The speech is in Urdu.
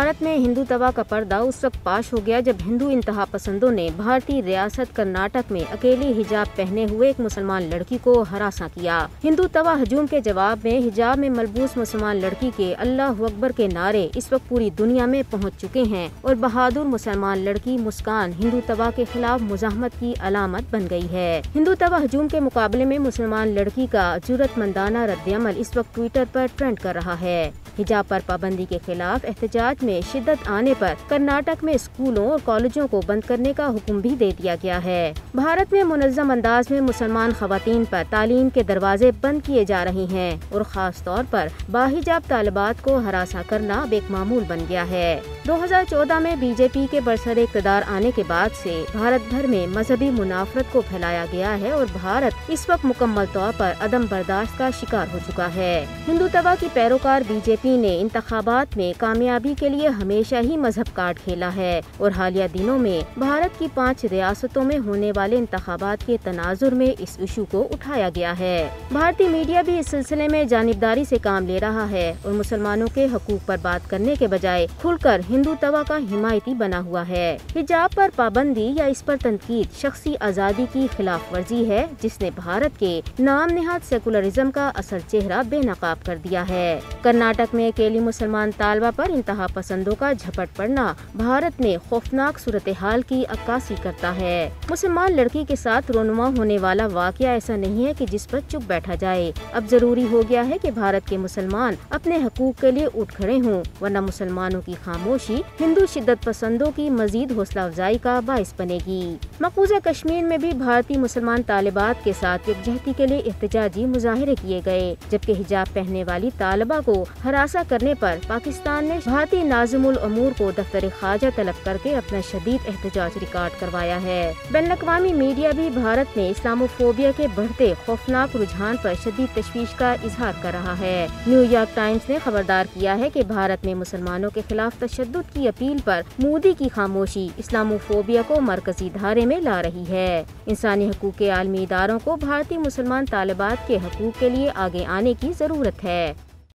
بھارت میں ہندو توا کا پردہ اس وقت پاش ہو گیا جب ہندو انتہا پسندوں نے بھارتی ریاست کرناٹک میں اکیلی حجاب پہنے ہوئے ایک مسلمان لڑکی کو ہراساں کیا۔ ہندو توا ہجوم کے جواب میں حجاب میں ملبوس مسلمان لڑکی کے اللہ اکبر کے نعرے اس وقت پوری دنیا میں پہنچ چکے ہیں اور بہادر مسلمان لڑکی مسکان ہندو توا کے خلاف مزاحمت کی علامت بن گئی ہے۔ ہندو توا ہجوم کے مقابلے میں مسلمان لڑکی کا جرأت مندانہ رد عمل اس وقت ٹویٹر پر ٹرینڈ کر رہا ہے۔ حجاب پر پابندی کے خلاف احتجاج میں شدت آنے پر کرناٹک میں اسکولوں اور کالجوں کو بند کرنے کا حکم بھی دے دیا گیا ہے۔ بھارت میں منظم انداز میں مسلمان خواتین پر تعلیم کے دروازے بند کیے جا رہے ہیں اور خاص طور پر باحجاب طالبات کو ہراساں کرنا اب ایک معمول بن گیا ہے۔ 2014 میں بی جے پی کے برسر اقتدار آنے کے بعد سے بھارت بھر میں مذہبی منافرت کو پھیلایا گیا ہے اور بھارت اس وقت مکمل طور پر عدم برداشت کا شکار ہو چکا ہے۔ ہندو توا کی پیروکار بی جے پی نے انتخابات میں کامیابی کے لیے ہمیشہ ہی مذہب کارڈ کھیلا ہے اور حالیہ دنوں میں بھارت کی 5 ریاستوں میں ہونے والے انتخابات کے تناظر میں اس ایشو کو اٹھایا گیا ہے۔ بھارتی میڈیا بھی اس سلسلے میں جانبداری سے کام لے رہا ہے اور مسلمانوں کے حقوق پر بات کرنے کے بجائے کھل کر ہندو توا کا حمایتی بنا ہوا ہے۔ حجاب پر پابندی یا اس پر تنقید شخصی آزادی کی خلاف ورزی ہے جس نے بھارت کے نام نہاد سیکولرزم کا اصل چہرہ بے نقاب کر دیا ہے۔ کرناٹک میں اکیلی مسلمان طالبہ پر انتہا پسندوں کا جھپٹ پڑنا بھارت میں خوفناک صورتحال کی عکاسی کرتا ہے۔ مسلمان لڑکی کے ساتھ رونما ہونے والا واقعہ ایسا نہیں ہے کہ جس پر چپ بیٹھا جائے۔ اب ضروری ہو گیا ہے کہ بھارت کے مسلمان اپنے حقوق کے لیے اٹھ کھڑے ہوں ورنہ مسلمانوں کی خاموشی ہندو شدت پسندوں کی مزید حوصلہ افزائی کا باعث بنے گی۔ مقبوضہ کشمیر میں بھی بھارتی مسلمان طالبات کے ساتھ یکجہتی کے لیے احتجاجی مظاہرے کیے گئے جبکہ حجاب پہننے والی طالبہ کو ہراساں کرنے پر پاکستان نے بھارتی ناظم الامور کو دفتر خارجہ طلب کر کے اپنا شدید احتجاج ریکارڈ کروایا ہے۔ بین الاقوامی میڈیا بھی بھارت میں اسلاموفوبیا کے بڑھتے خوفناک رجحان پر شدید تشویش کا اظہار کر رہا ہے۔ نیو یارک ٹائمز نے خبردار کیا ہے کہ بھارت میں مسلمانوں کے خلاف تشدد کی اپیل پر مودی کی خاموشی اسلاموفوبیا کو مرکزی دھارے میں لا رہی ہے۔ انسانی حقوق کے عالمی اداروں کو بھارتی مسلمان طالبات کے حقوق کے لیے آگے آنے کی ضرورت ہے۔